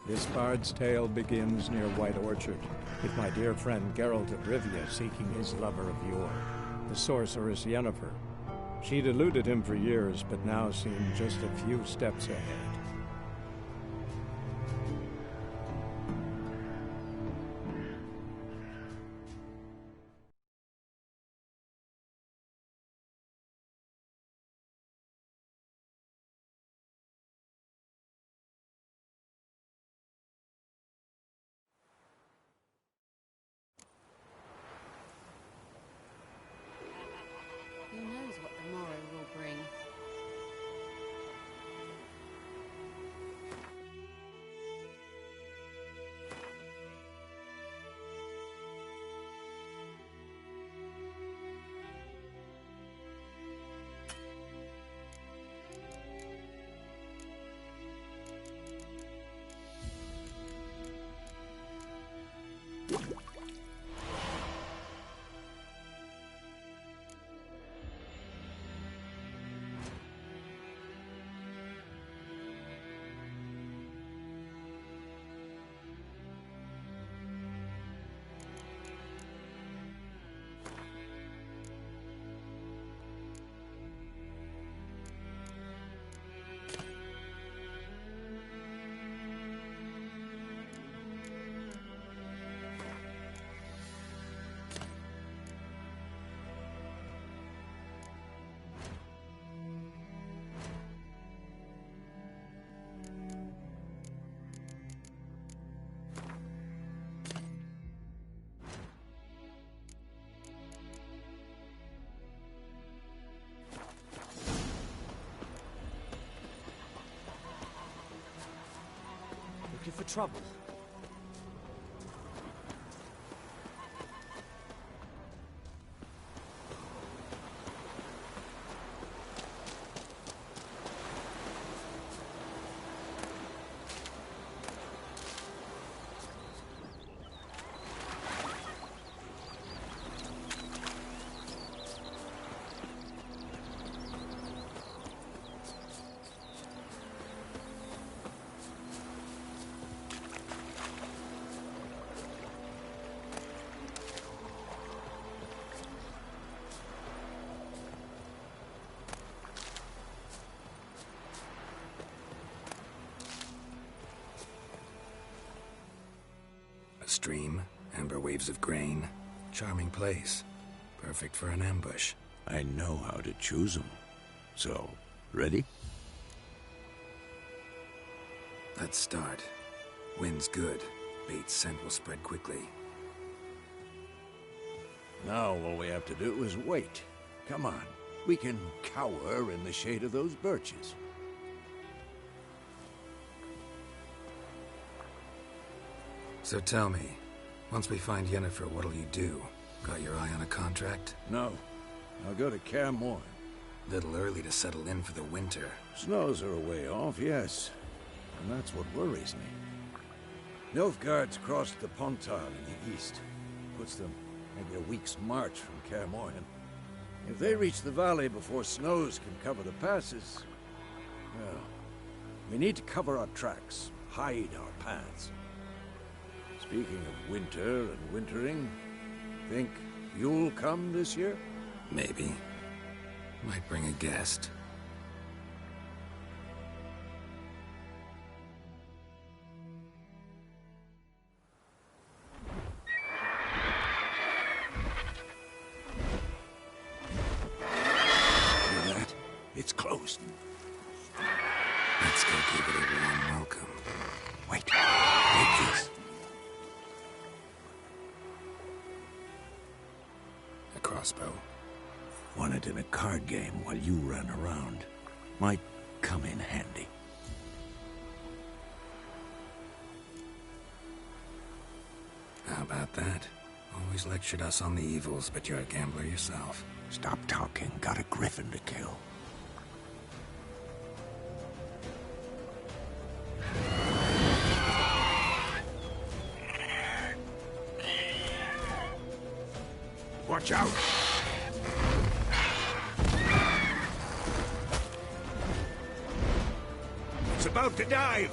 This bard's tale begins near White Orchard, with my dear friend Geralt of Rivia seeking his lover of yore, the sorceress Yennefer. She'd eluded him for years, but now seemed just a few steps ahead. Who knows what the morrow will bring? Looking for trouble? A stream, amber waves of grain. Charming place. Perfect for an ambush. I know how to choose them. So, ready? Let's start. Wind's good. Bait's scent will spread quickly. Now all we have to do is wait. Come on. We can cower in the shade of those birches. So tell me, once we find Yennefer, what'll you do? Got your eye on a contract? No. I'll go to Kaer Morhen. Little early to settle in for the winter. Snows are a way off, yes. And that's what worries me. Nilfgaard's crossed the Pontar in the east. Puts them maybe a week's march from Kaer Morhen. If they reach the valley before snows can cover the passes, well, we need to cover our tracks, hide our paths. Speaking of winter and wintering, think you'll come this year? Maybe. Might bring a guest. Hear that? It's closed. Let's go give it a warm welcome. Wait. Take this. A crossbow. Want it in a card game while you run around. Might come in handy. How about that? Always lectured us on the evils, but you're a gambler yourself. Stop talking. Got a griffin to kill. Watch out! It's about to dive!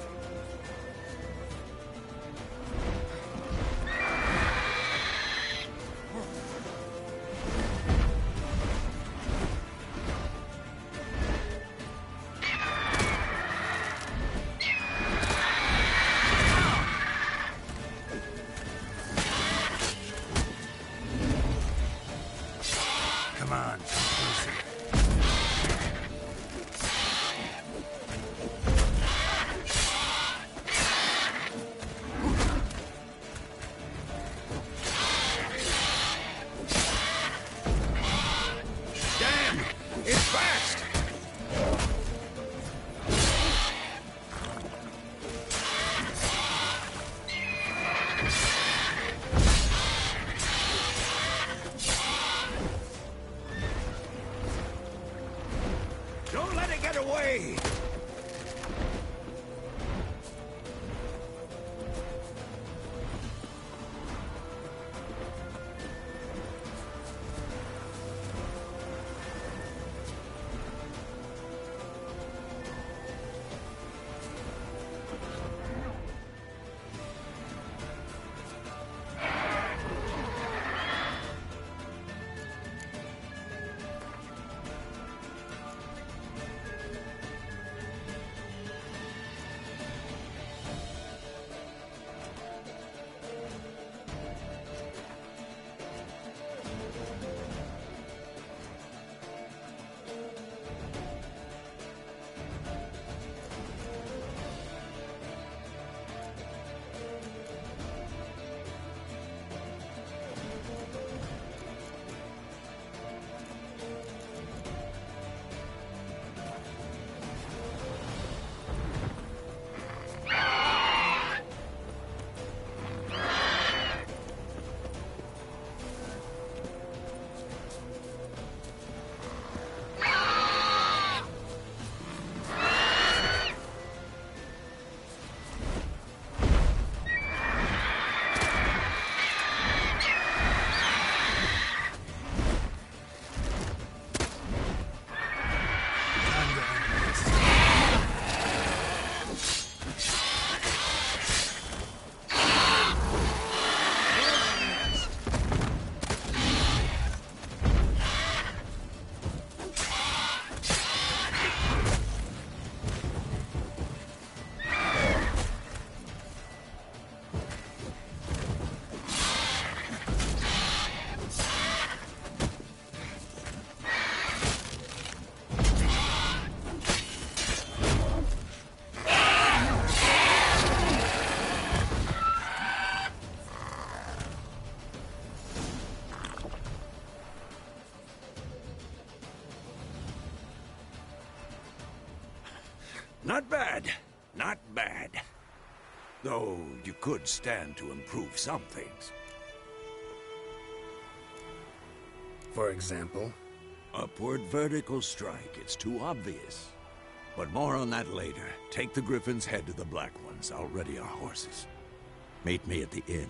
Not bad. Not bad. Though you could stand to improve some things. For example? Upward vertical strike. It's too obvious. But more on that later. Take the Griffin's head to the Black Ones. I'll ready our horses. Meet me at the inn.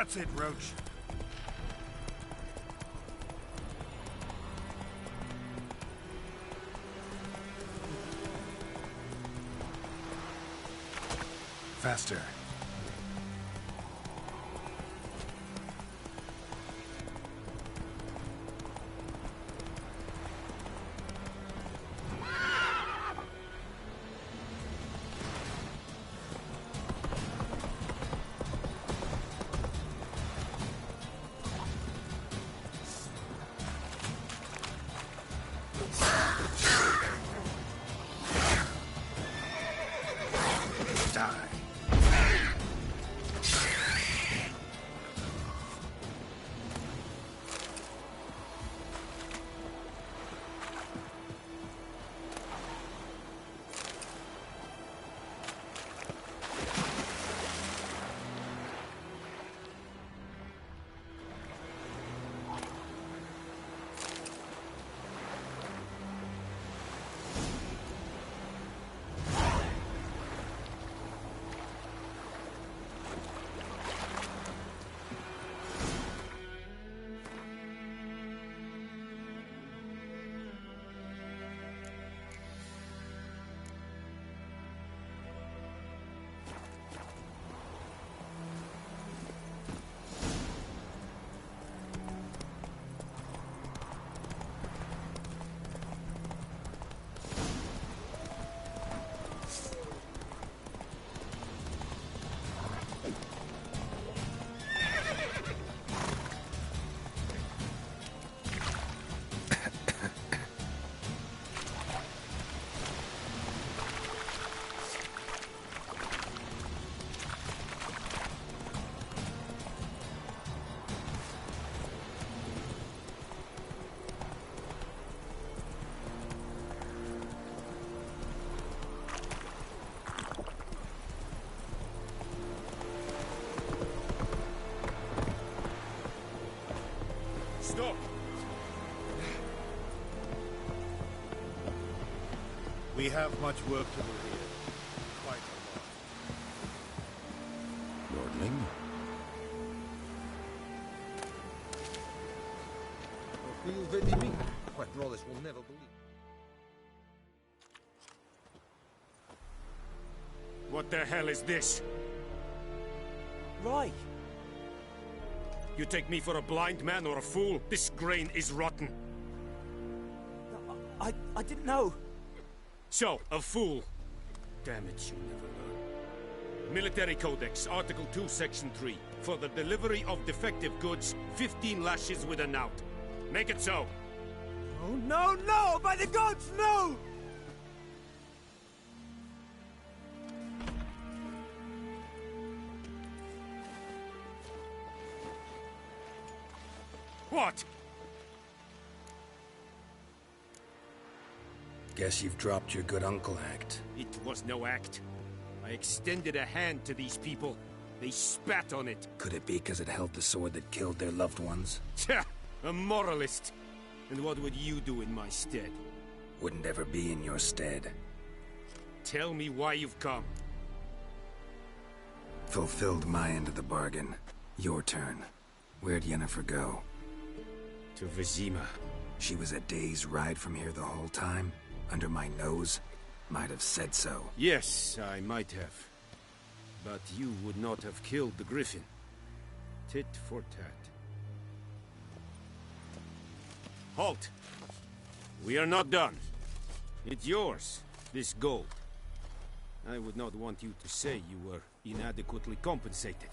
That's it, Roach. Faster. Stop! We have much work to do here. Quite a lot. Lordling? My brothers will never believe. What the hell is this? Right. You take me for a blind man or a fool? This grain is rotten. I didn't know. So, a fool. Damn it, you never learn. Military Codex, Article 2, Section 3. For the delivery of defective goods, 15 lashes with a knout. Make it so. Oh, no, no! By the gods, no! What? Guess you've dropped your good uncle act. It was no act. I extended a hand to these people. They spat on it. Could it be because it held the sword that killed their loved ones? Tja, a moralist. And what would you do in my stead? Wouldn't ever be in your stead. Tell me why you've come. Fulfilled my end of the bargain. Your turn. Where'd Yennefer go? To Vizima. She was a day's ride from here the whole time? Under my nose? Might have said so. Yes, I might have. But you would not have killed the griffin. Tit for tat. Halt! We are not done. It's yours, this gold. I would not want you to say you were inadequately compensated.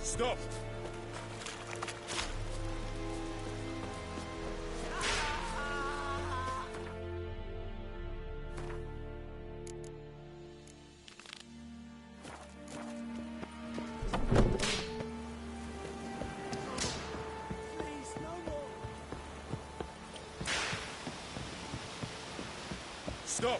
Stop! Stop!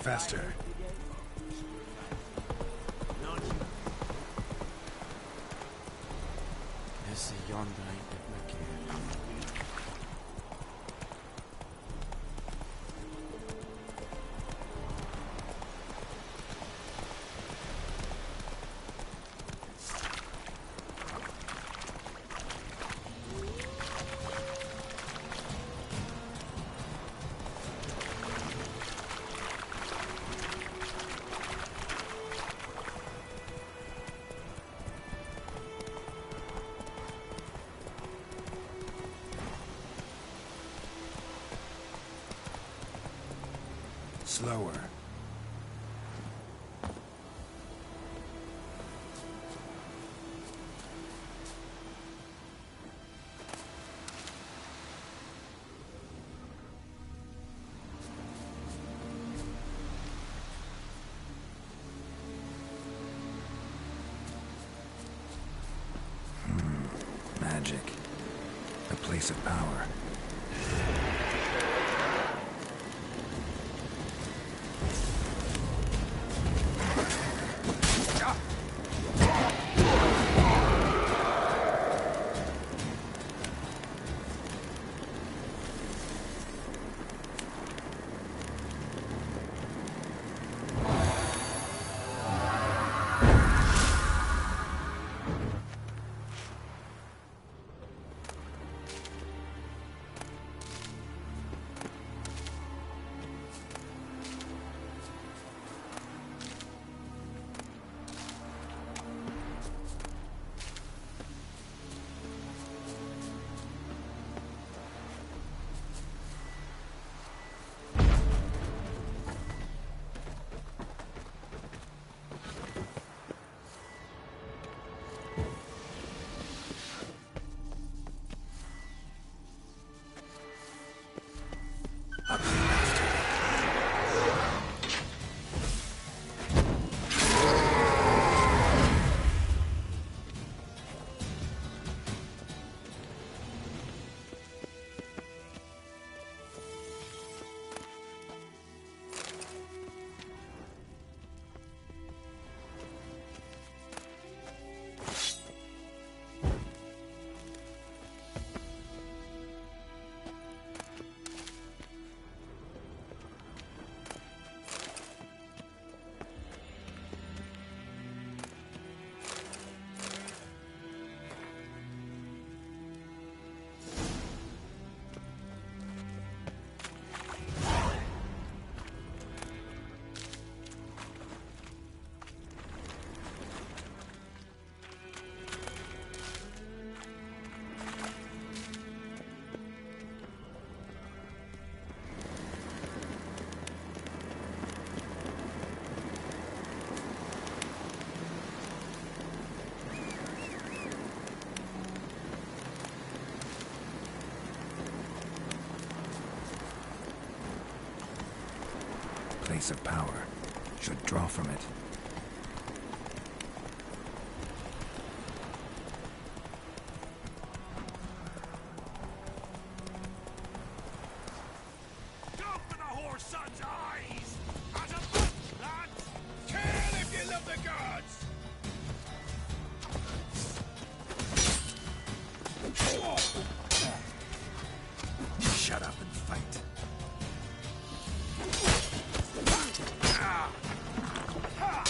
Faster. Esse yonder ain't that McCann. Slower. Magic. A place of power. place of power. Should draw from it. Go for the whore son's eyes! As a butt, lads! Kill if you love the gods! Shut up and fight. Ha!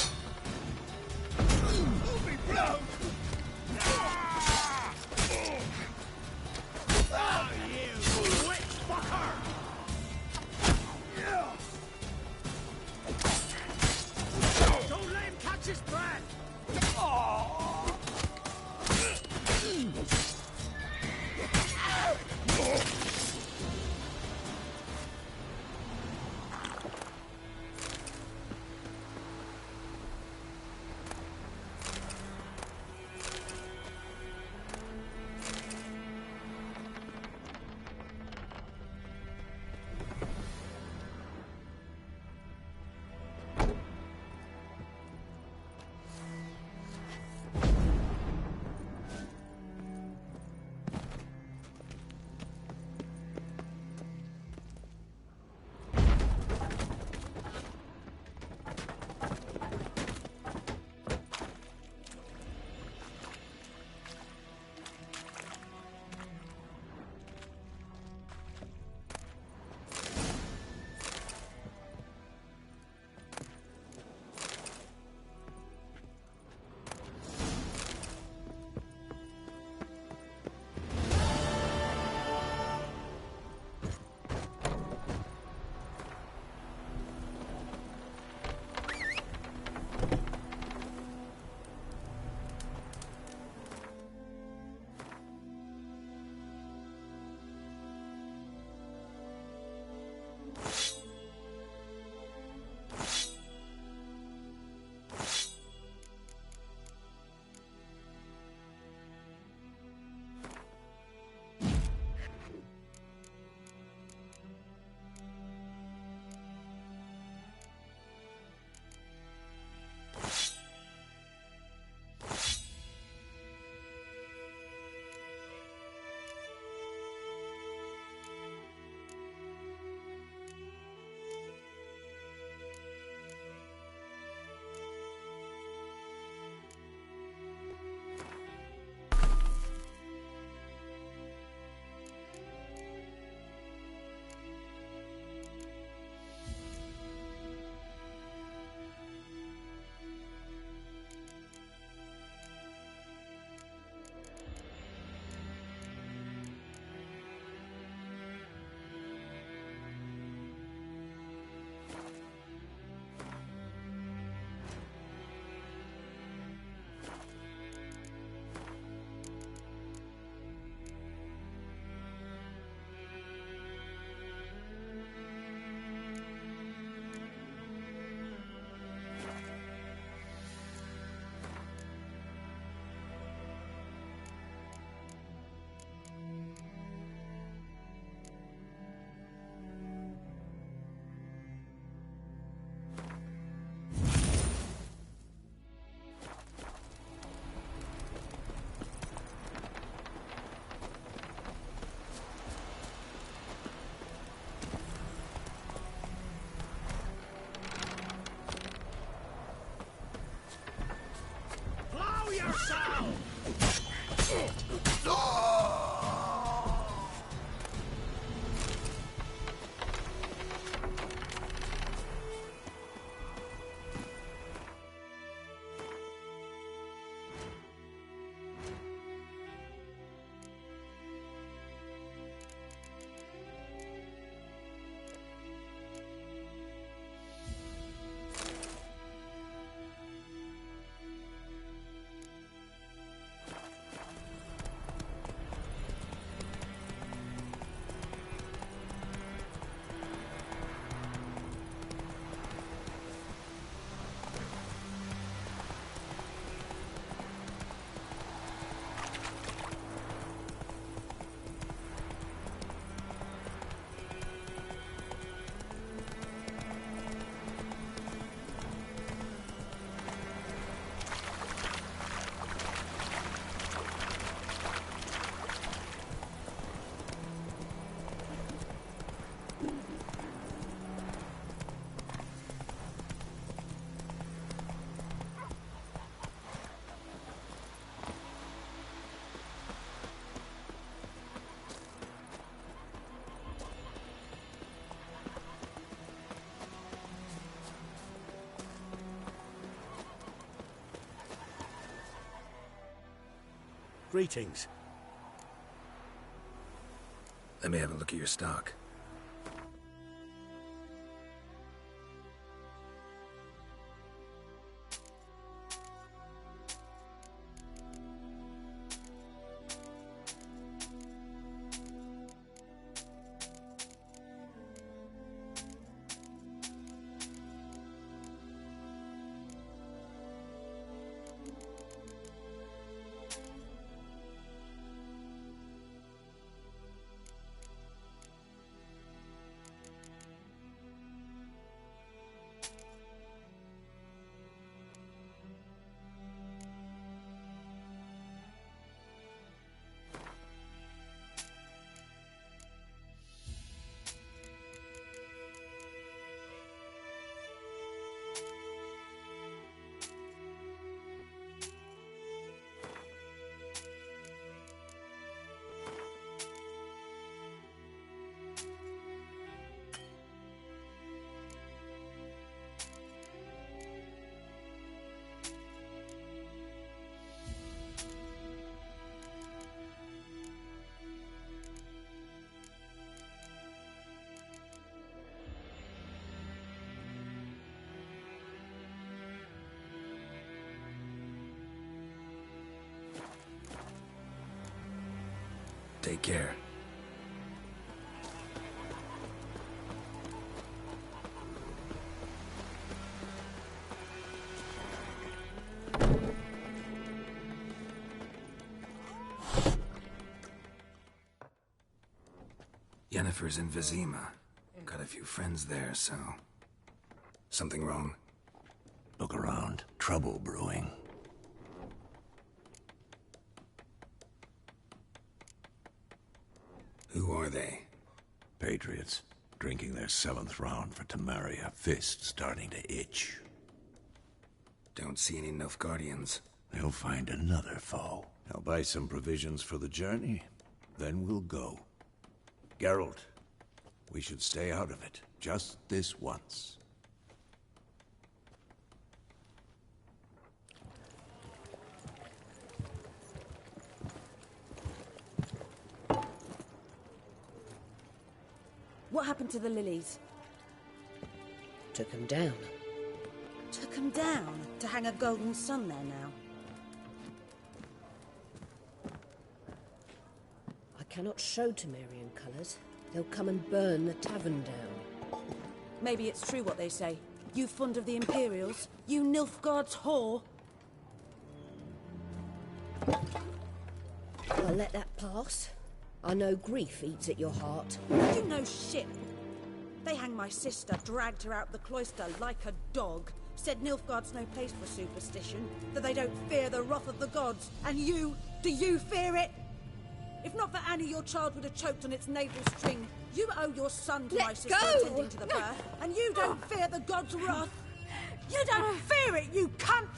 Greetings. Let me have a look at your stock. Take care. Yennefer's in Vizima. Got a few friends there, so... Something wrong? Look around. Trouble brewing. Who are they? Patriots. Drinking their 7th round for Temeria. Fist starting to itch. Don't see any Nilfgaardians. They'll find another foe. I'll buy some provisions for the journey. Then we'll go. Geralt, we should stay out of it. Just this once. What happened to the lilies? Took them down. Took them down to hang a golden sun there now. I cannot show Temerian colours. They'll come and burn the tavern down. Maybe it's true what they say. You fond of the Imperials? You Nilfgaard's whore? I'll let that pass. I know grief eats at your heart. You know shit. They hanged my sister, dragged her out the cloister like a dog. Said Nilfgaard's no place for superstition, that they don't fear the wrath of the gods. And you, do you fear it? If not for Annie, your child would have choked on its navel string. You owe your son to my sister attending to the birth, and you don't fear the gods' wrath. You don't fear it, you cunt!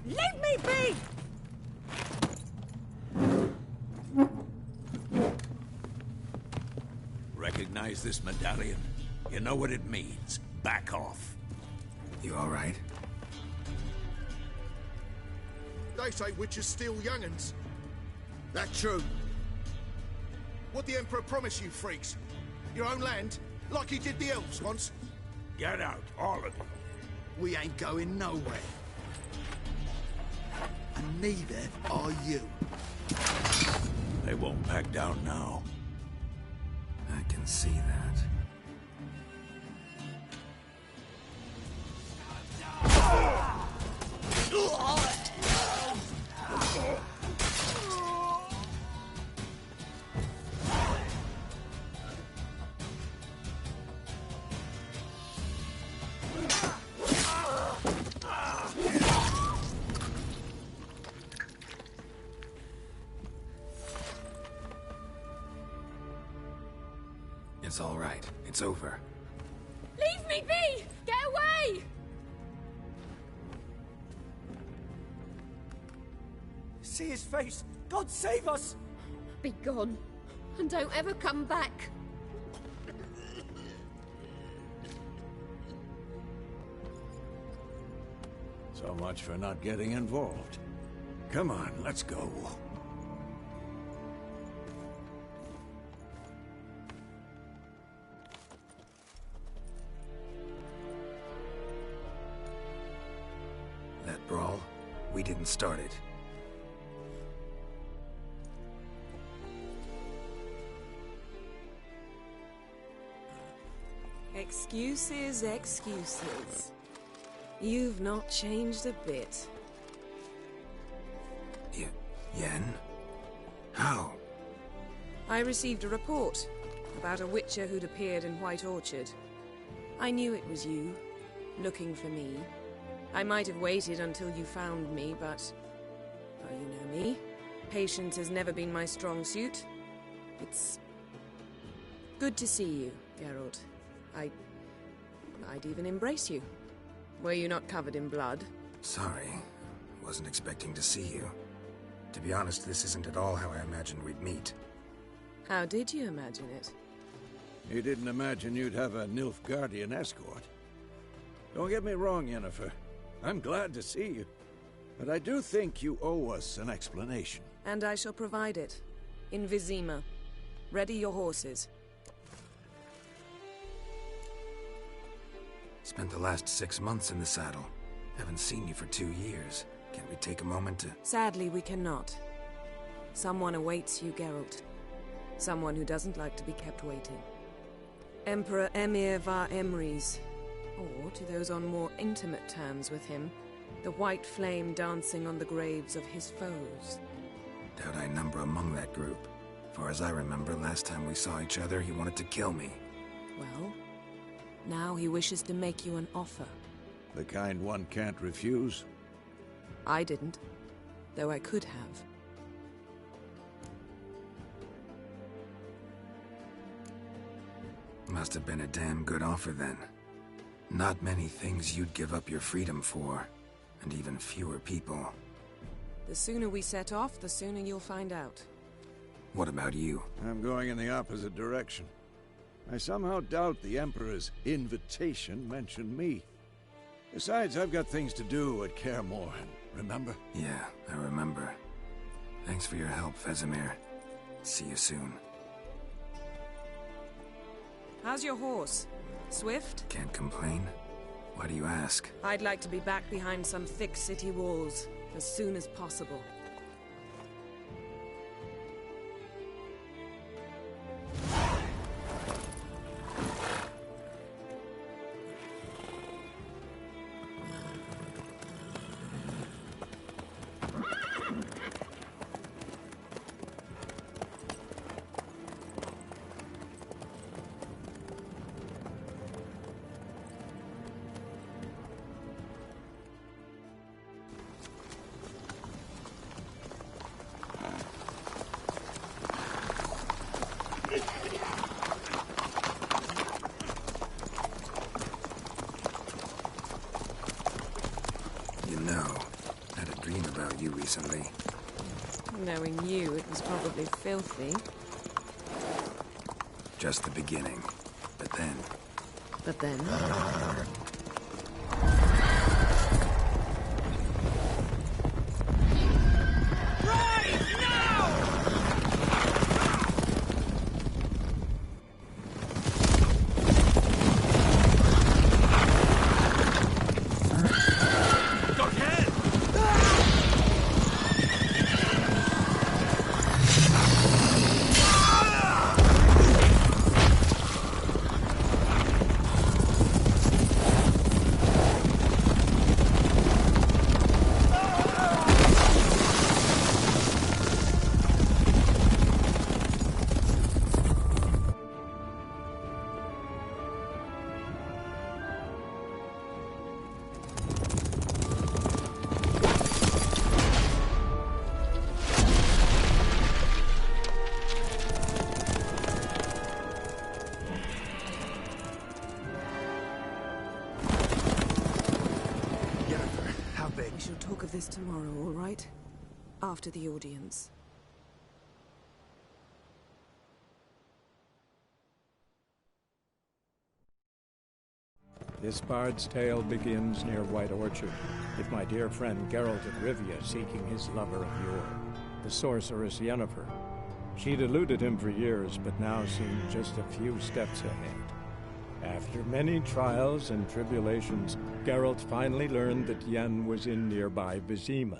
Leave me be! Recognize this medallion? You know what it means. Back off. You all right? They say witches steal young'uns. That true. What the Emperor promised you freaks? Your own land? Like he did the elves once? Get out, all of you. We ain't going nowhere. And neither are you. They won't back down now. I can see that. It's all right. It's over. Leave me be! Get away! See his face! God save us! Be gone, and don't ever come back. So much for not getting involved. Come on, let's go. That brawl, we didn't start it. Excuses, excuses. You've not changed a bit. Yen? How? I received a report about a Witcher who'd appeared in White Orchard. I knew it was you, looking for me. I might have waited until you found me, but... well, you know me. Patience has never been my strong suit. It's... good to see you, Geralt. I'd even embrace you. Were you not covered in blood? Sorry. Wasn't expecting to see you. To be honest, this isn't at all how I imagined we'd meet. How did you imagine it? You didn't imagine you'd have a Nilfgaardian escort. Don't get me wrong, Yennefer. I'm glad to see you. But I do think you owe us an explanation. And I shall provide it. In Vizima. Ready your horses. Spent the last 6 months in the saddle. Haven't seen you for 2 years. Can't we take a moment to... Sadly, we cannot. Someone awaits you, Geralt. Someone who doesn't like to be kept waiting. Emperor Emir var Emrys. Or, to those on more intimate terms with him, the white flame dancing on the graves of his foes. Doubt I number among that group. Far as I remember, last time we saw each other, he wanted to kill me. Well, now he wishes to make you an offer. The kind one can't refuse? I didn't, though I could have. Must have been a damn good offer then. Not many things you'd give up your freedom for, and even fewer people. The sooner we set off, the sooner you'll find out. What about you? I'm going in the opposite direction. I somehow doubt the Emperor's invitation mentioned me. Besides, I've got things to do at Kaer Morhen, remember? Yeah, I remember. Thanks for your help, Vesemir. See you soon. How's your horse? Swift? Can't complain. Why do you ask? I'd like to be back behind some thick city walls as soon as possible. Recently. Knowing you, it was probably filthy. Just the beginning. But then... But then? This tomorrow, all right? After the audience. This bard's tale begins near White Orchard, with my dear friend Geralt of Rivia seeking his lover of yore, the sorceress Yennefer. She'd eluded him for years, but now seemed just a few steps ahead. After many trials and tribulations, Geralt finally learned that Yen was in nearby Vizima.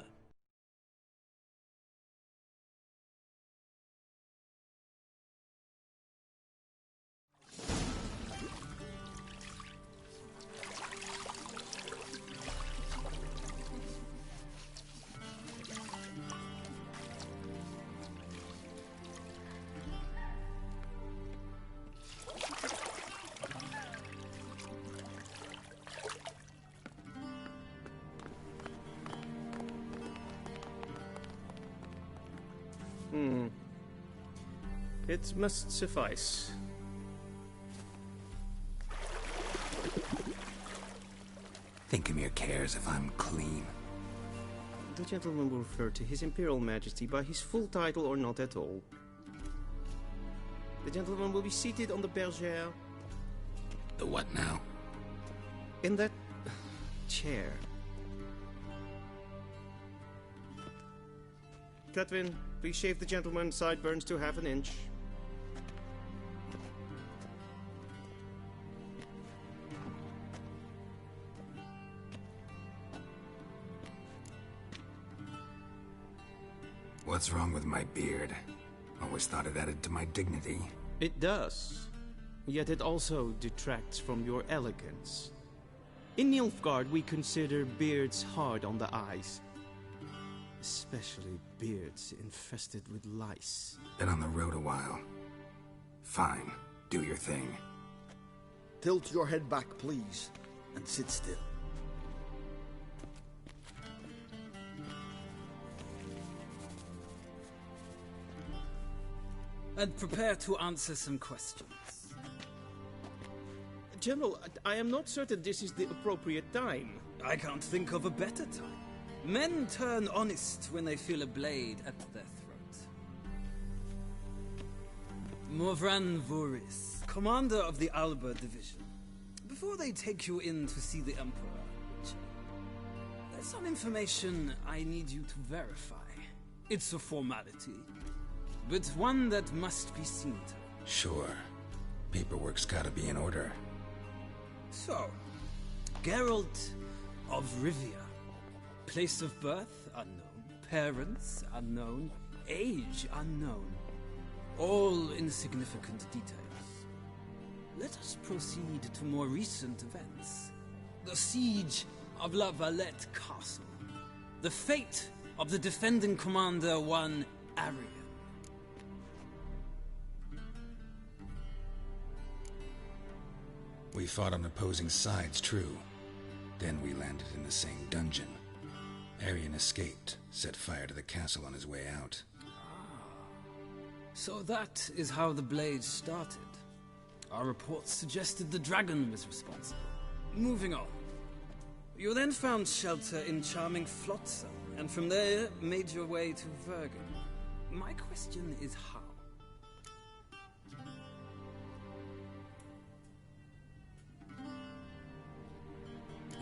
It must suffice. Thinkemere cares if I'm clean. The gentleman will refer to His Imperial Majesty by his full title or not at all. The gentleman will be seated on the bergère. The what now? In that chair. Catwin, please shave the gentleman's sideburns to half an inch. What's wrong with my beard? Always thought it added to my dignity. It does. Yet it also detracts from your elegance. In Nilfgaard, we consider beards hard on the eyes. Especially beards infested with lice. Been on the road a while. Fine. Do your thing. Tilt your head back, please, and sit still. And prepare to answer some questions. General, I am not certain this is the appropriate time. I can't think of a better time. Men turn honest when they feel a blade at their throat. Morvran Voris, commander of the Alba Division. Before they take you in to see the Emperor, Witcher, there's some information I need you to verify. It's a formality, but one that must be seen to. Sure. Paperwork's gotta be in order. So, Geralt of Rivia. Place of birth unknown, parents unknown, age unknown. All insignificant details. Let us proceed to more recent events. The siege of La Valette Castle. The fate of the defending commander, one Arian. We fought on opposing sides, true. Then we landed in the same dungeon. Arian escaped, set fire to the castle on his way out. So that is how the blade started. Our reports suggested the dragon was responsible. Moving on. You then found shelter in charming Flotsam, and from there made your way to Vergen. My question is how?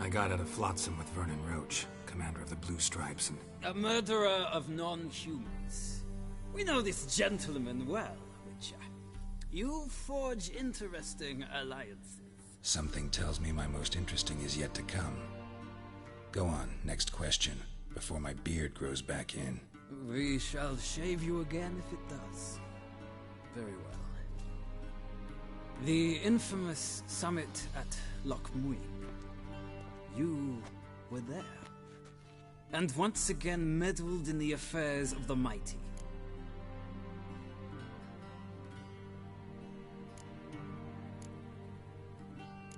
I got out of Flotsam with Vernon Roach, commander of the Blue Stripes, and... A murderer of non-humans. We know this gentleman well, Witcher. You forge interesting alliances. Something tells me my most interesting is yet to come. Go on, next question, before my beard grows back in. We shall shave you again if it does. Very well. The infamous summit at Loch Muir. You were there. And once again meddled in the affairs of the mighty.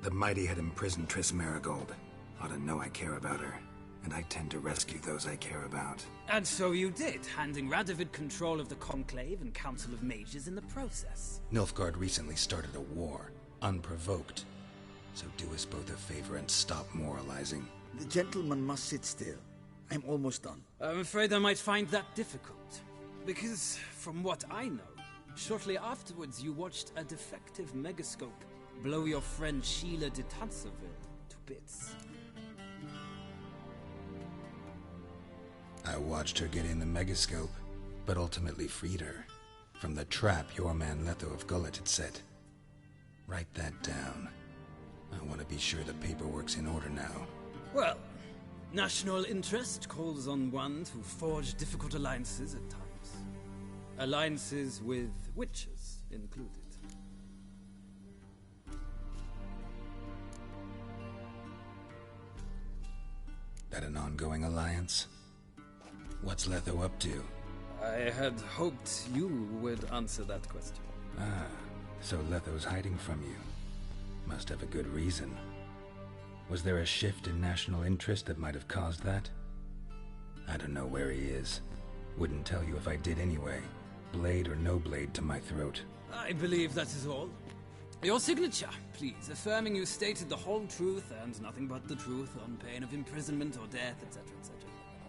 The mighty had imprisoned Triss Marigold. Ought to know I care about her. And I tend to rescue those I care about. And so you did, handing Radovid control of the Conclave and Council of Mages in the process. Nilfgaard recently started a war, unprovoked. So do us both a favor and stop moralizing. The gentleman must sit still. I'm almost done. I'm afraid I might find that difficult. Because, from what I know, shortly afterwards you watched a defective megascope blow your friend Sheila de Tanserville bits. I watched her get in the megascope, but ultimately freed her from the trap your man Letho of Gullet had set. Write that down. I want to be sure the paperwork's in order now. Well, national interest calls on one to forge difficult alliances at times. Alliances with witches included. That an ongoing alliance? What's Letho up to? I had hoped you would answer that question. Ah, so Letho's hiding from you. Must have a good reason. Was there a shift in national interest that might have caused that? I don't know where he is. Wouldn't tell you if I did anyway. Blade or no blade to my throat. I believe that is all. Your signature, please, affirming you stated the whole truth and nothing but the truth on pain of imprisonment or death, etc., etc.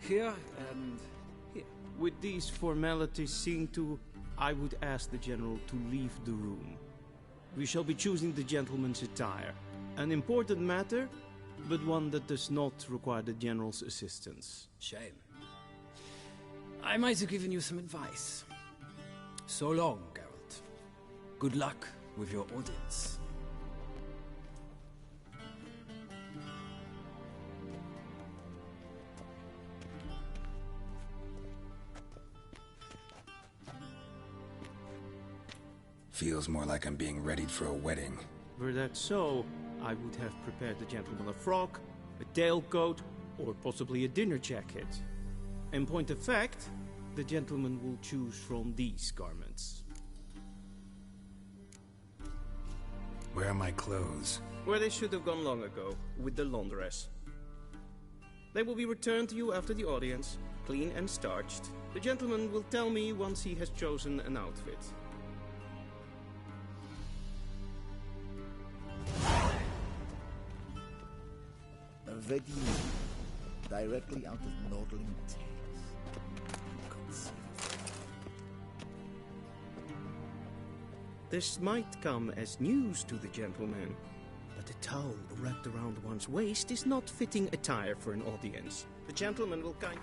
Here and here. With these formalities seen to, I would ask the General to leave the room. We shall be choosing the gentleman's attire. An important matter, but one that does not require the General's assistance. Shame. I might have given you some advice. So long, Geralt. Good luck with your audience. Feels more like I'm being readied for a wedding. Were that so, I would have prepared the gentleman a frock, a tailcoat, or possibly a dinner jacket. In point of fact, the gentleman will choose from these garments. Where are my clothes? Where they should have gone long ago, with the laundress. They will be returned to you after the audience, clean and starched. The gentleman will tell me once he has chosen an outfit. A wedding directly out of Nordling Tales. Inconceivable. This might come as news to the gentleman, but a towel wrapped around one's waist is not fitting attire for an audience. The gentleman will kindly...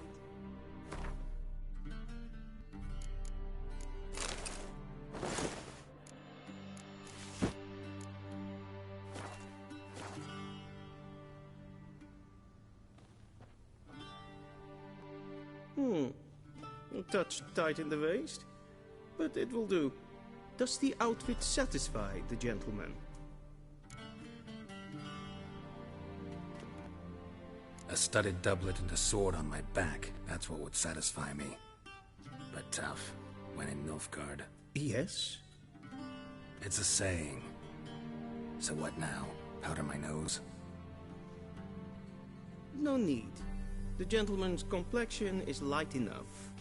A touch tight in the waist, but it will do. Does the outfit satisfy the gentleman? A studded doublet and a sword on my back, that's what would satisfy me. But tough, when in Nilfgaard. Yes? It's a saying. So what now? Powder my nose? No need. The gentleman's complexion is light enough.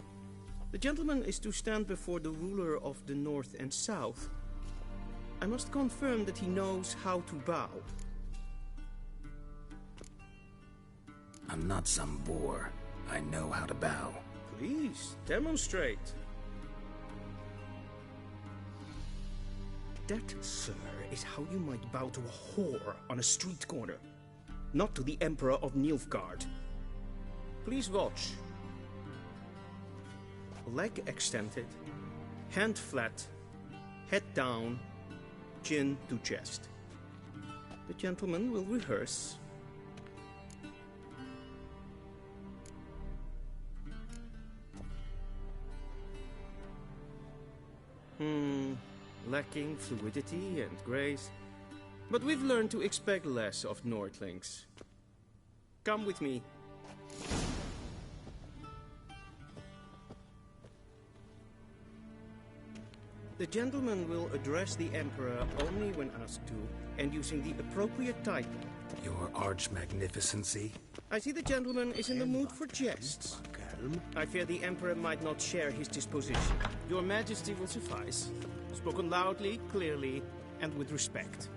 The gentleman is to stand before the ruler of the North and South. I must confirm that he knows how to bow. I'm not some boor. I know how to bow. Please, demonstrate. That, sir, is how you might bow to a whore on a street corner, not to the Emperor of Nilfgaard. Please watch. Leg extended, hand flat, head down, chin to chest. The gentleman will rehearse. Lacking fluidity and grace. But we've learned to expect less of Nordlings. Come with me. The gentleman will address the Emperor only when asked to, and using the appropriate title. Your arch-magnificency? I see the gentleman is in the mood for jests. I fear the Emperor might not share his disposition. Your Majesty will suffice. Spoken loudly, clearly, and with respect.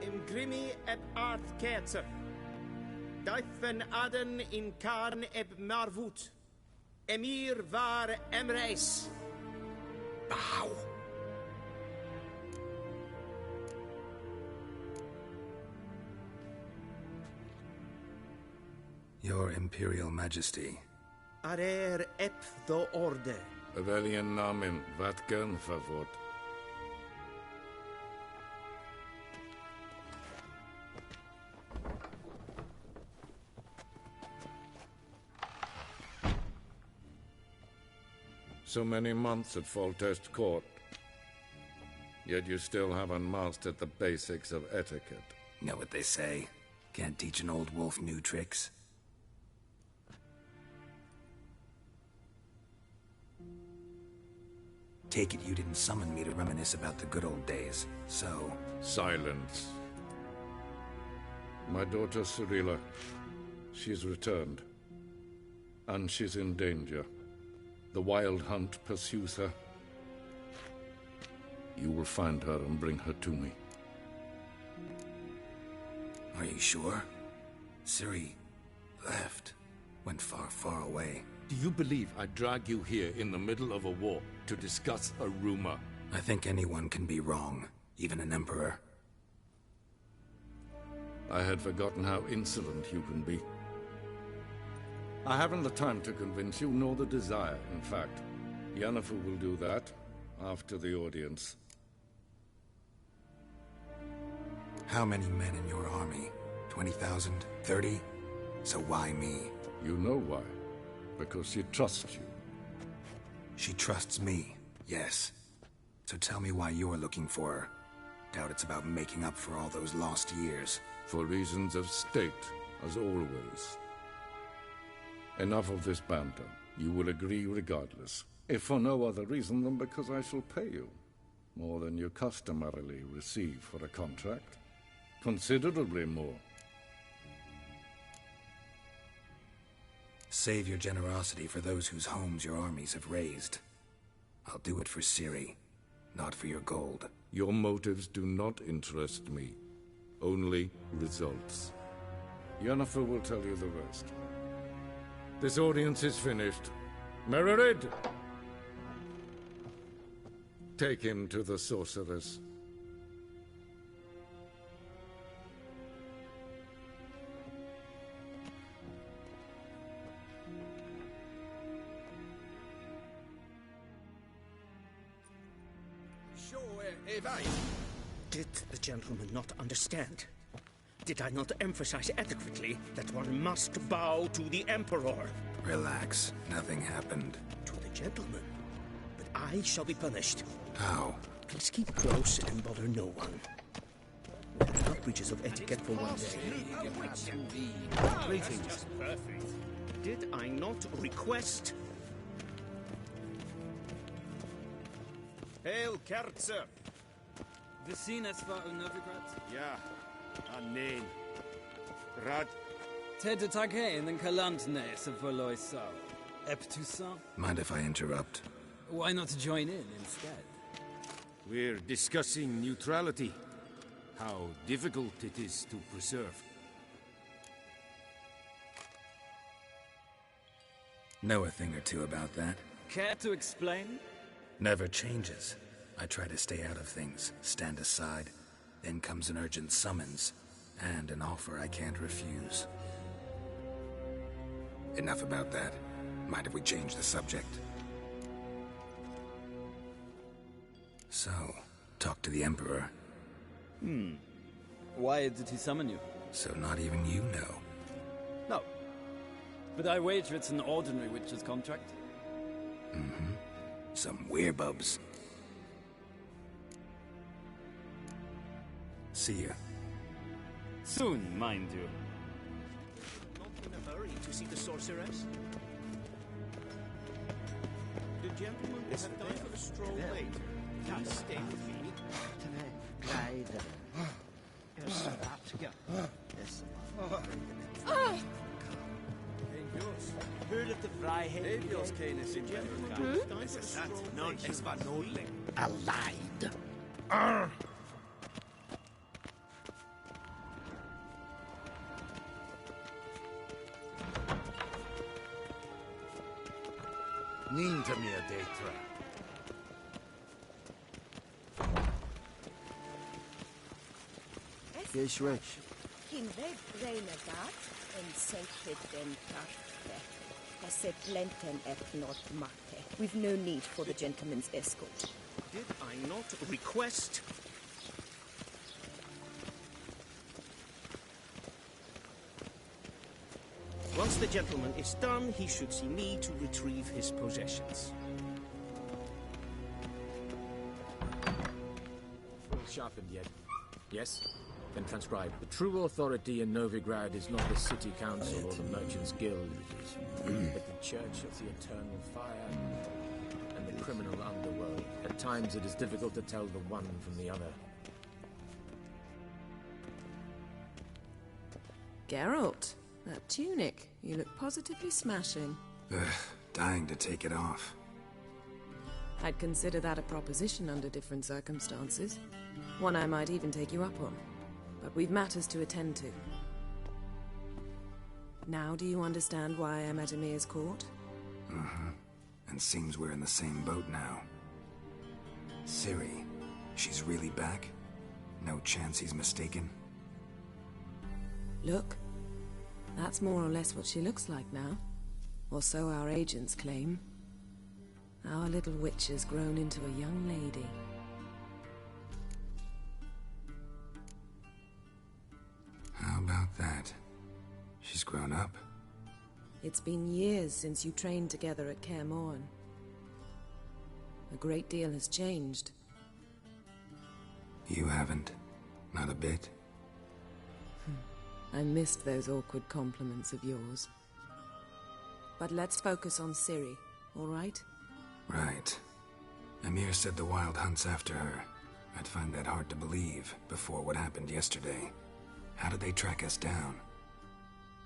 Imgrimi et art ketzer. Kaifen Aden in Karn eb Marvut. Emir var Emreis. Bow. Your Imperial Majesty. Arer ep the orde. Bevelian namen, vatgen favort. So many months at Foltest Court. Yet you still haven't mastered the basics of etiquette. Know what they say? Can't teach an old wolf new tricks. Take it you didn't summon me to reminisce about the good old days, so... Silence. My daughter Cyrilla, she's returned. And she's in danger. The Wild Hunt pursues her. You will find her and bring her to me. Are you sure? Ciri left. Went far, far away. Do you believe I'd drag you here in the middle of a war to discuss a rumor? I think anyone can be wrong, even an emperor. I had forgotten how insolent you can be. I haven't the time to convince you, nor the desire, in fact. Yennefer will do that after the audience. How many men in your army? 20,000? 30? So why me? You know why. Because she trusts you. She trusts me, yes. So tell me why you're looking for her. Doubt it's about making up for all those lost years. For reasons of state, as always. Enough of this banter. You will agree regardless. If for no other reason than because I shall pay you. More than you customarily receive for a contract. Considerably more. Save your generosity for those whose homes your armies have razed. I'll do it for Ciri, not for your gold. Your motives do not interest me. Only results. Yennefer will tell you the rest. This audience is finished. Mererid! Take him to the sorceress. Did the gentleman not understand? Did I not emphasize adequately that one must bow to the Emperor? Relax. Nothing happened. To the gentleman. But I shall be punished. How? Please keep close and bother no one. There are enough breaches of etiquette for one day. Greetings. Did I not request? Hail, Kerzer! Vi synes var underforgrad. Ja, anen. Rad. Ted Taghain and Kalantnes of Voloisa. Ep200. Mind if I interrupt? Why not join in instead? We're discussing neutrality. How difficult it is to preserve. Know a thing or two about that? Care to explain? Never changes. I try to stay out of things, stand aside. Then comes an urgent summons, and an offer I can't refuse. Enough about that. Mind if we change the subject? So, talk to the Emperor. Why did he summon you? So not even you know. No. But I wager it's an ordinary witcher's contract. Mm-hmm. Some werebubs. See ya. Soon, mind you. Not in a hurry to see the sorceress. The gentleman will have time for a stroll later. Please stay with me. Allied. Nin to me a Pt3. Yes, Rich. Hinweg renegat en sacred den karte. Hesse blenten et not mate. We've no need for the gentleman's escort. Did I not request? Once the gentleman is done, he should see me to retrieve his possessions. Full sharpened yet? Yes? Then transcribe. The true authority in Novigrad is not the city council or the merchants' guild, but the church of the eternal fire and the criminal underworld. At times it is difficult to tell the one from the other. Geralt, that tunic. You look positively smashing. Ugh, dying to take it off. I'd consider that a proposition under different circumstances. One I might even take you up on. But we've matters to attend to. Now do you understand why I'm at Emir's court? Mm-hmm. And seems we're in the same boat now. Ciri, she's really back? No chance he's mistaken? Look. That's more or less what she looks like now. Or so our agents claim. Our little witch has grown into a young lady. How about that? She's grown up. It's been years since you trained together at Kaer Morhen. A great deal has changed. You haven't? Not a bit? I missed those awkward compliments of yours. But let's focus on Ciri, all right? Right. Emir said the Wild Hunt's after her. I'd find that hard to believe before what happened yesterday. How did they track us down?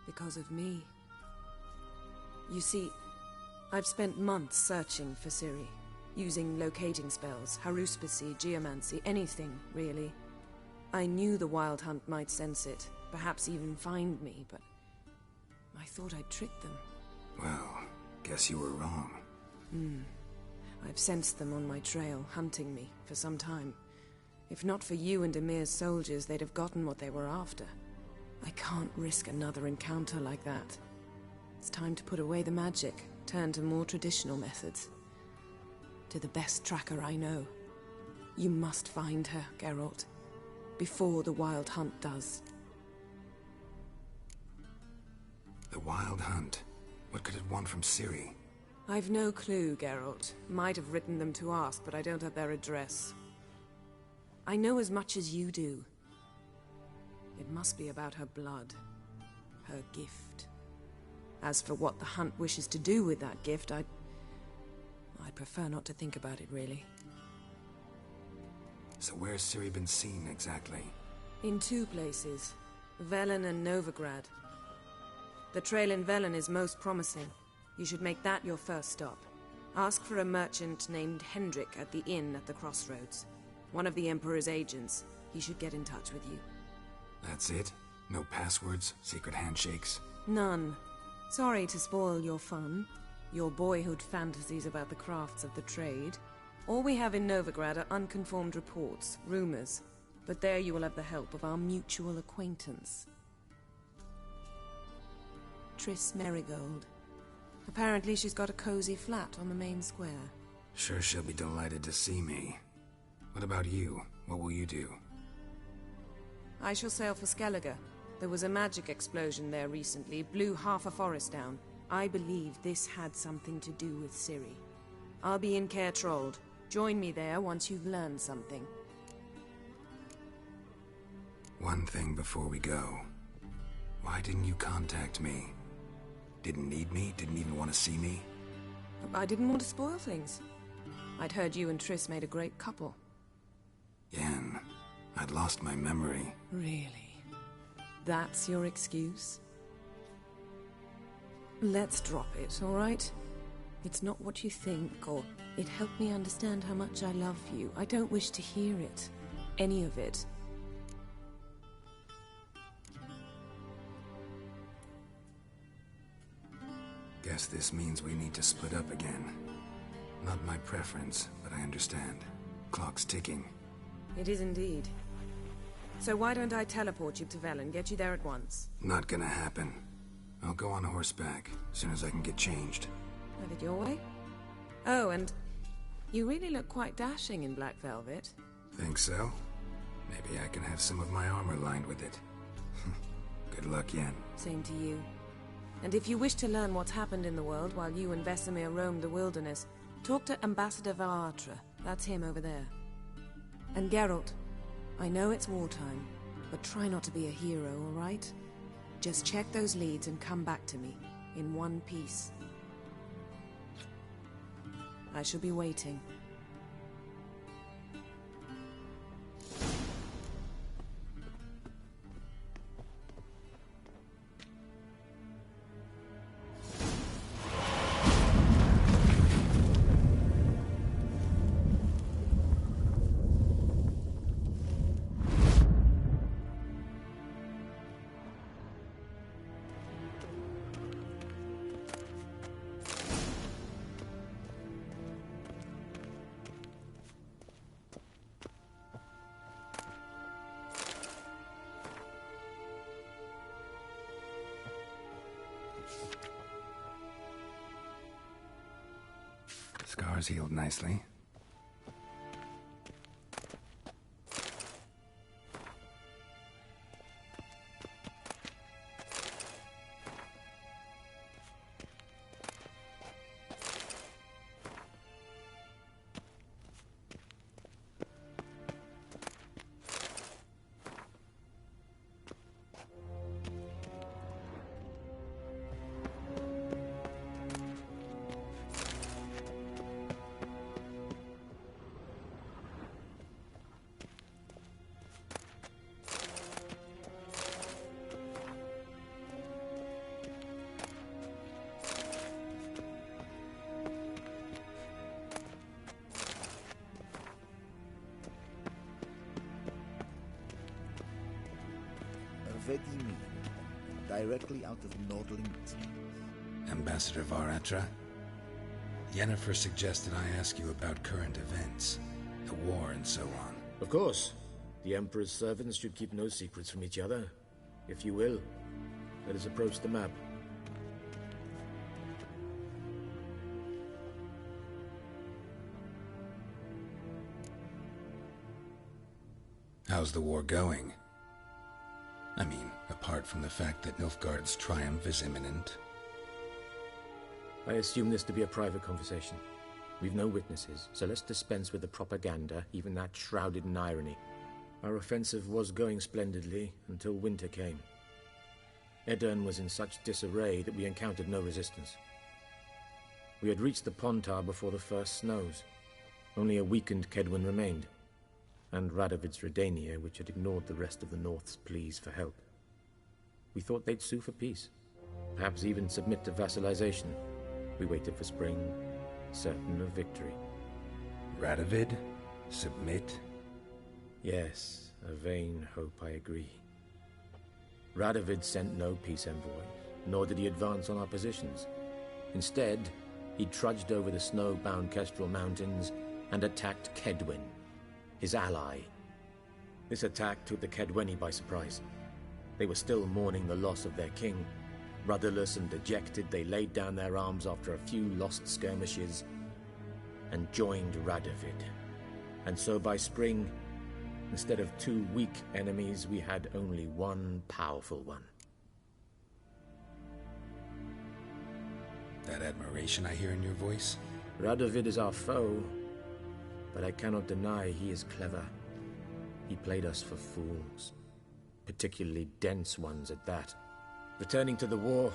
Because of me. You see, I've spent months searching for Ciri, using locating spells, haruspicy, geomancy, anything, really. I knew the Wild Hunt might sense it, perhaps even find me, but I thought I'd tricked them. Well, guess you were wrong. I've sensed them on my trail, hunting me, for some time. If not for you and Emir's soldiers, they'd have gotten what they were after. I can't risk another encounter like that. It's time to put away the magic, turn to more traditional methods. To the best tracker I know. You must find her, Geralt. Before the Wild Hunt does. The Wild Hunt? What could it want from Ciri? I've no clue, Geralt. Might have written them to ask, but I don't have their address. I know as much as you do. It must be about her blood. Her gift. As for what the Hunt wishes to do with that gift, I'd prefer not to think about it, really. So where's Ciri been seen, exactly? In two places. Velen and Novigrad. The trail in Velen is most promising. You should make that your first stop. Ask for a merchant named Hendrik at the inn at the crossroads. One of the Emperor's agents. He should get in touch with you. That's it? No passwords? Secret handshakes? None. Sorry to spoil your fun. Your boyhood fantasies about the crafts of the trade. All we have in Novigrad are unconfirmed reports, rumors. But there you will have the help of our mutual acquaintance. Triss Merigold. Apparently she's got a cozy flat on the main square. Sure she'll be delighted to see me. What about you? What will you do? I shall sail for Skellige. There was a magic explosion there recently, blew half a forest down. I believe this had something to do with Ciri. I'll be in Caer Trold. Join me there once you've learned something. One thing before we go. Why didn't you contact me? Didn't need me? Didn't even want to see me? I didn't want to spoil things. I'd heard you and Triss made a great couple. Yen, I'd lost my memory. Really? That's your excuse? Let's drop it, all right? It's not what you think, or it helped me understand how much I love you. I don't wish to hear it. Any of it. Guess this means we need to split up again. my preference, but I understand. Clock's ticking. It is indeed. So why don't I teleport you to Velen, get you there at once? Not gonna happen. I'll go on horseback, as soon as I can get changed. Have it your way? Oh, and you really look quite dashing in black velvet. Think so? Maybe I can have some of my armor lined with it. Good luck, Yen. Same to you. And if you wish to learn what's happened in the world while you and Vesemir roamed the wilderness, talk to Ambassador Pt3. That's him over there. And Geralt, I know it's wartime, but try not to be a hero, all right? Just check those leads and come back to me, in one piece. I shall be waiting. Scars healed nicely. Vedimi, directly out of Nordling's. Ambassador Pt3? Yennefer suggested I ask you about current events, the war and so on. Of course. The Emperor's servants should keep no secrets from each other. If you will, let us approach the map. How's the war going? I mean, apart from the fact that Nilfgaard's triumph is imminent. I assume this to be a private conversation. We've no witnesses, so let's dispense with the propaganda, even that shrouded in irony. Our offensive was going splendidly until winter came. Edirn was in such disarray that we encountered no resistance. We had reached the Pontar before the first snows. Only a weakened Kedwen remained, and Radovid's Redania, which had ignored the rest of the North's pleas for help. We thought they'd sue for peace, perhaps even submit to vassalization. We waited for spring, certain of victory. Radovid? Submit? Yes, a vain hope, I agree. Radovid sent no peace envoy, nor did he advance on our positions. Instead, he trudged over the snow-bound Kestrel Mountains and attacked Kedwen, his ally. This attack took the Kedweni by surprise. They were still mourning the loss of their king. Rudderless and dejected, they laid down their arms after a few lost skirmishes and joined Radovid. And so by spring, instead of two weak enemies, we had only one powerful one. That admiration I hear in your voice? Radovid is our foe, but I cannot deny he is clever. He played us for fools, particularly dense ones at that. Returning to the war,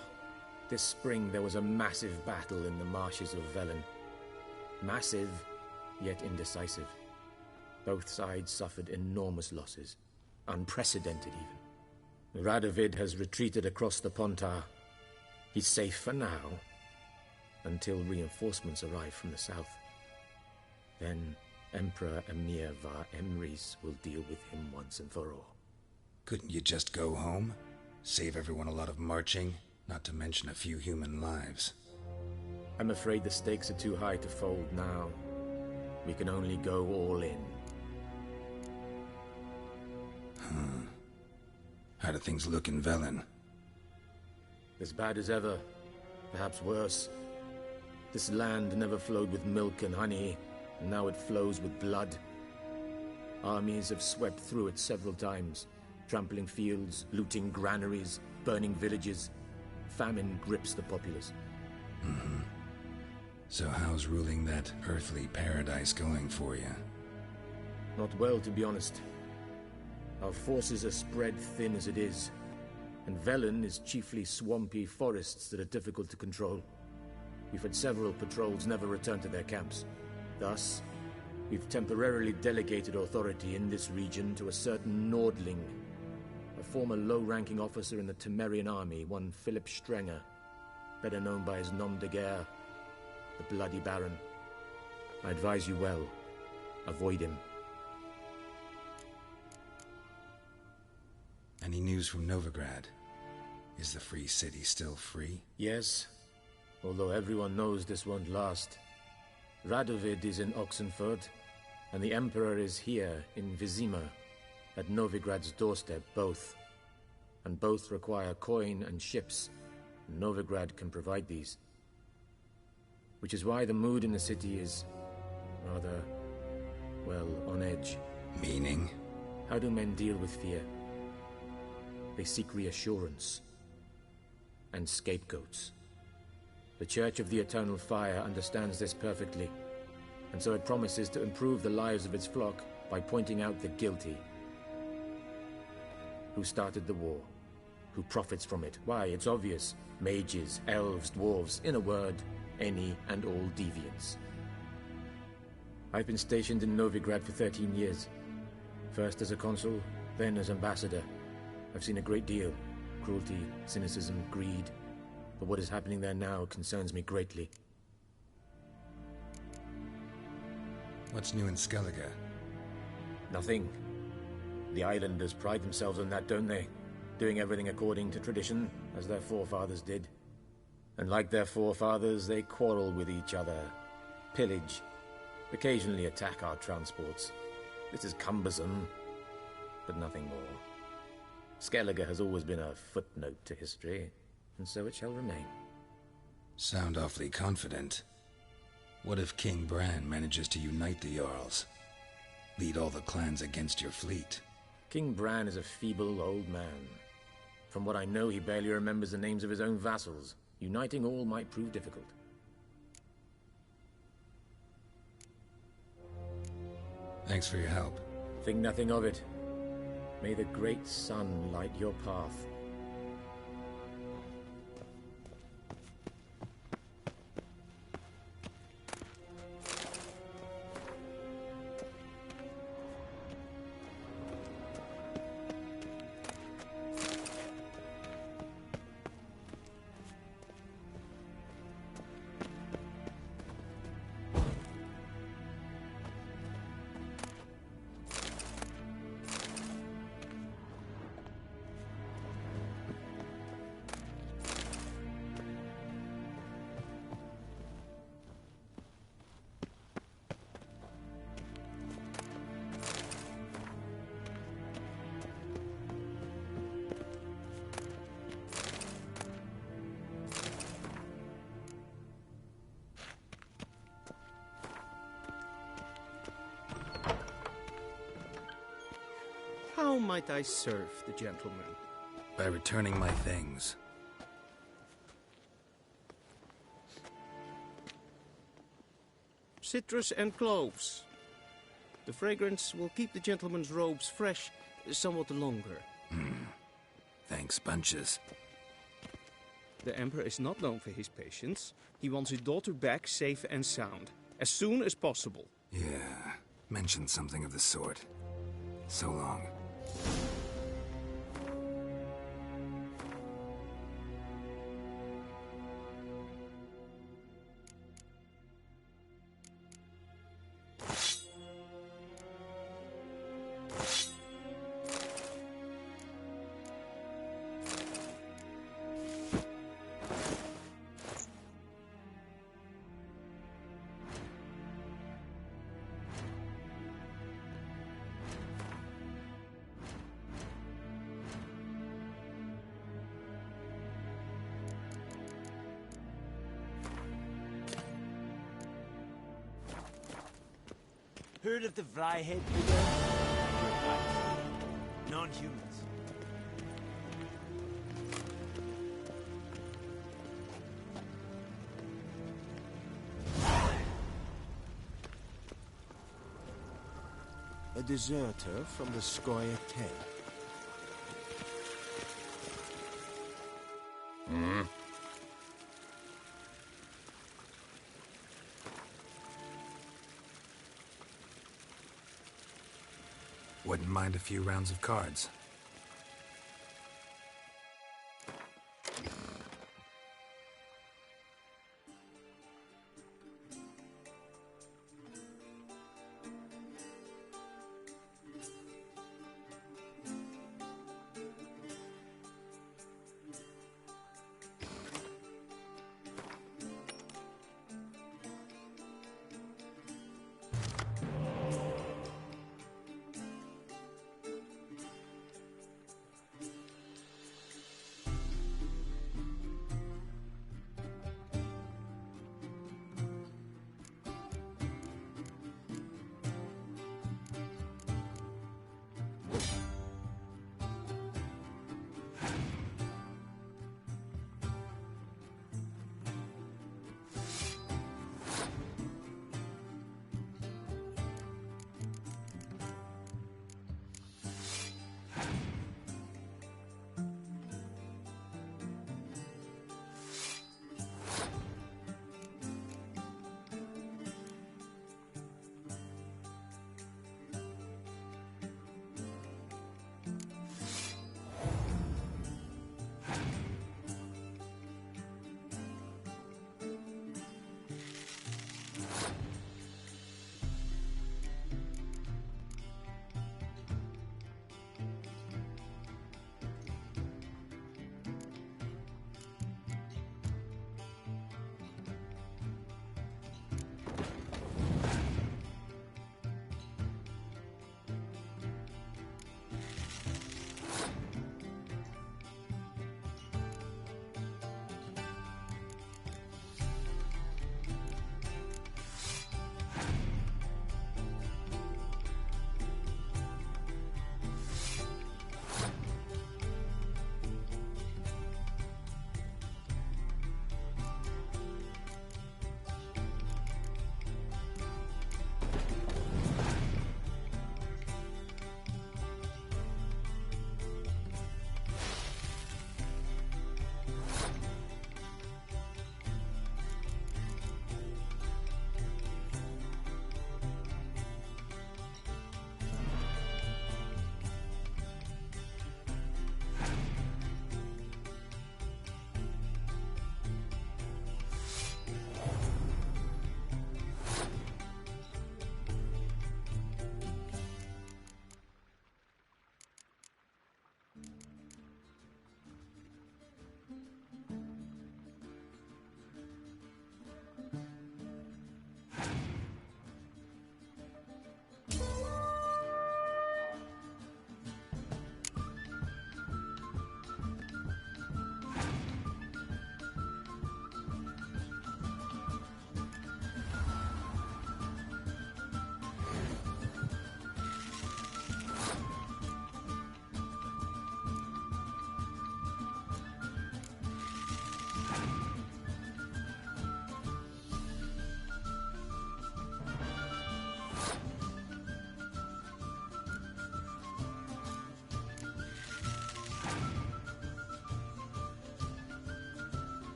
this spring there was a massive battle in the marshes of Velen. Massive, yet indecisive. Both sides suffered enormous losses, unprecedented even. Radovid has retreated across the Pontar. He's safe for now, until reinforcements arrive from the south. Then Emperor Emir var Emrys will deal with him once and for all. Couldn't you just go home? Save everyone a lot of marching, not to mention a few human lives. I'm afraid the stakes are too high to fold now. We can only go all in. How do things look in Velen? As bad as ever, perhaps worse. This land never flowed with milk and honey, and now it flows with blood. Armies have swept through it several times, trampling fields, looting granaries, burning villages. Famine grips the populace. So how's ruling that earthly paradise going for you? Not well, to be honest. Our forces are spread thin as it is, and Velen is chiefly swampy forests that are difficult to control. We've had several patrols never return to their camps. Thus, we've temporarily delegated authority in this region to a certain Nordling, a former low-ranking officer in the Temerian army, one Philip Strenger, better known by his nom de guerre, the Bloody Baron. I advise you well. Avoid him. Any news from Novigrad? Is the free city still free? Yes, although everyone knows this won't last. Radovid is in Oxenfurt, and the Emperor is here in Vizima, at Novigrad's doorstep, both. And both require coin and ships. Novigrad can provide these. Which is why the mood in the city is rather, well, on edge. Meaning? How do men deal with fear? They seek reassurance and scapegoats. The Church of the Eternal Fire understands this perfectly, and so it promises to improve the lives of its flock by pointing out the guilty. Who started the war? Who profits from it? Why, it's obvious. Mages, elves, dwarves, in a word, any and all deviants. I've been stationed in Novigrad for 13 years. First as a consul, then as ambassador. I've seen a great deal. Cruelty, cynicism, greed. But what is happening there now concerns me greatly. What's new in Skellige? Nothing. The islanders pride themselves on that, don't they? Doing everything according to tradition, as their forefathers did. And like their forefathers, they quarrel with each other, pillage, occasionally attack our transports. This is cumbersome, but nothing more. Skellige has always been a footnote to history, and so it shall remain. Sound awfully confident. What if King Bran manages to unite the Jarls? Lead all the clans against your fleet? King Bran is a feeble old man. From what I know, he barely remembers the names of his own vassals. Uniting all might prove difficult. Thanks for your help. Think nothing of it. May the great sun light your path. How might I serve the gentleman? By returning my things. Citrus and cloves. The fragrance will keep the gentleman's robes fresh somewhat longer. Thanks, bunches. The Emperor is not known for his patience. He wants his daughter back safe and sound, as soon as possible. Yeah, mentioned something of the sort. So long. Heard of the Flyhead Brigade? Non-humans. A deserter from the Scoia 10. Wouldn't mind a few rounds of cards.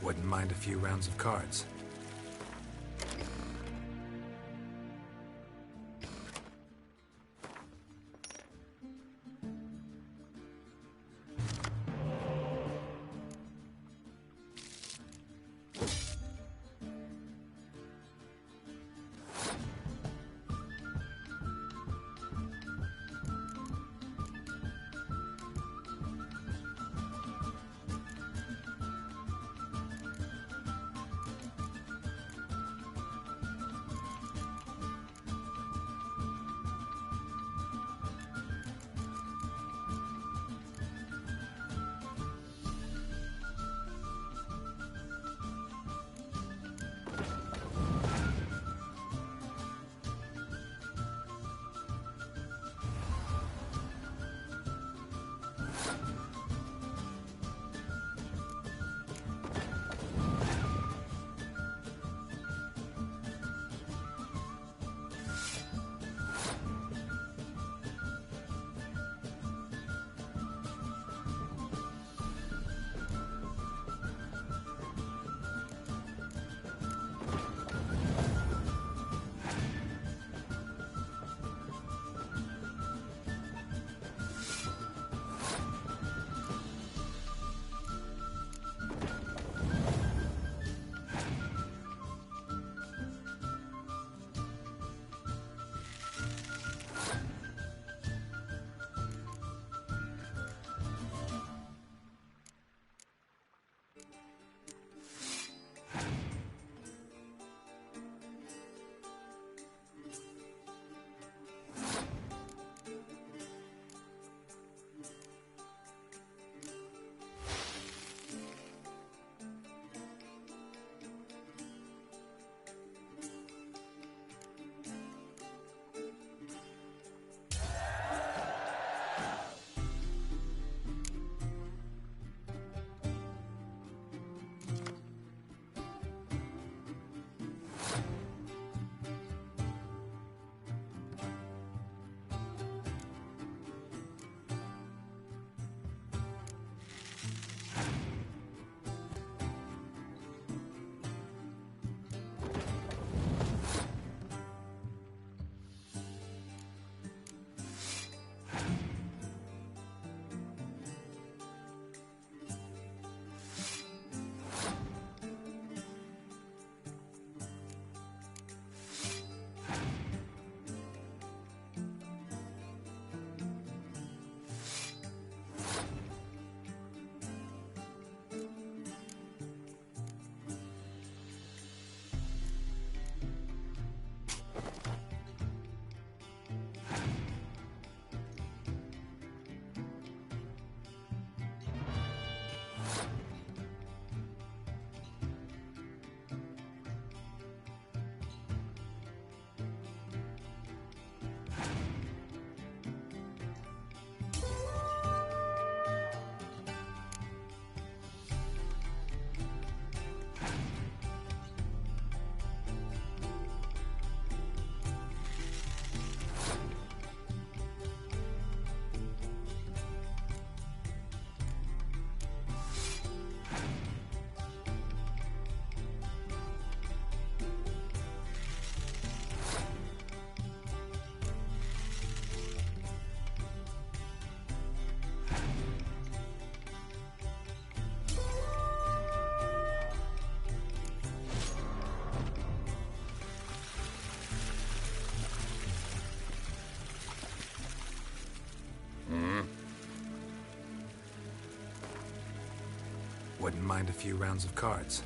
Wouldn't mind a few rounds of cards. Wouldn't mind a few rounds of cards.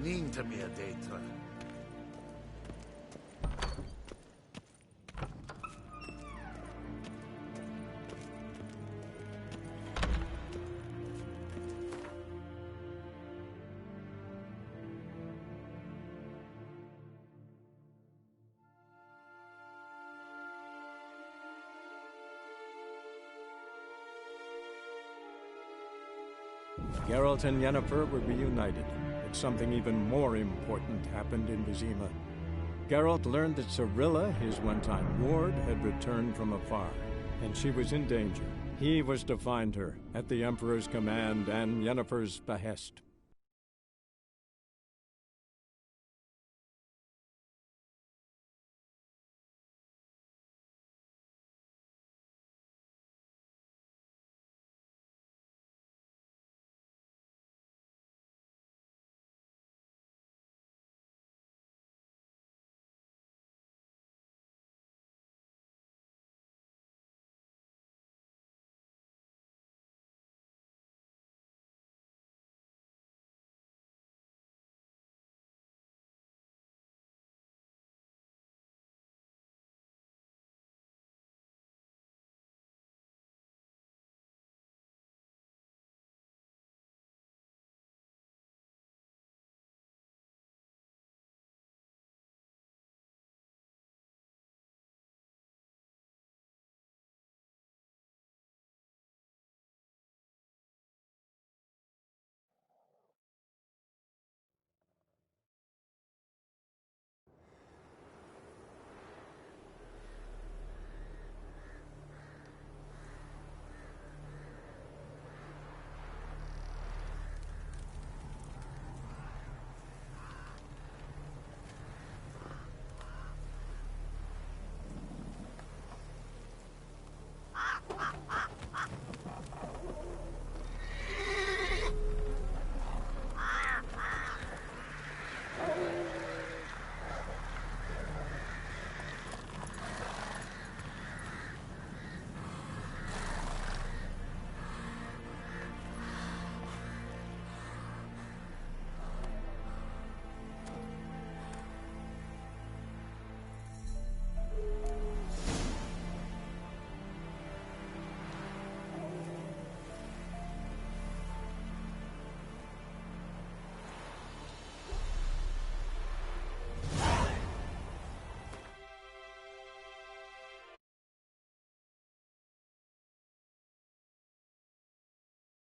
Ninta mia Pt3. Geralt and Yennefer were reunited, but something even more important happened in Vizima. Geralt learned that Cirilla, his one-time ward, had returned from afar, and she was in danger. He was to find her, at the Emperor's command and Yennefer's behest.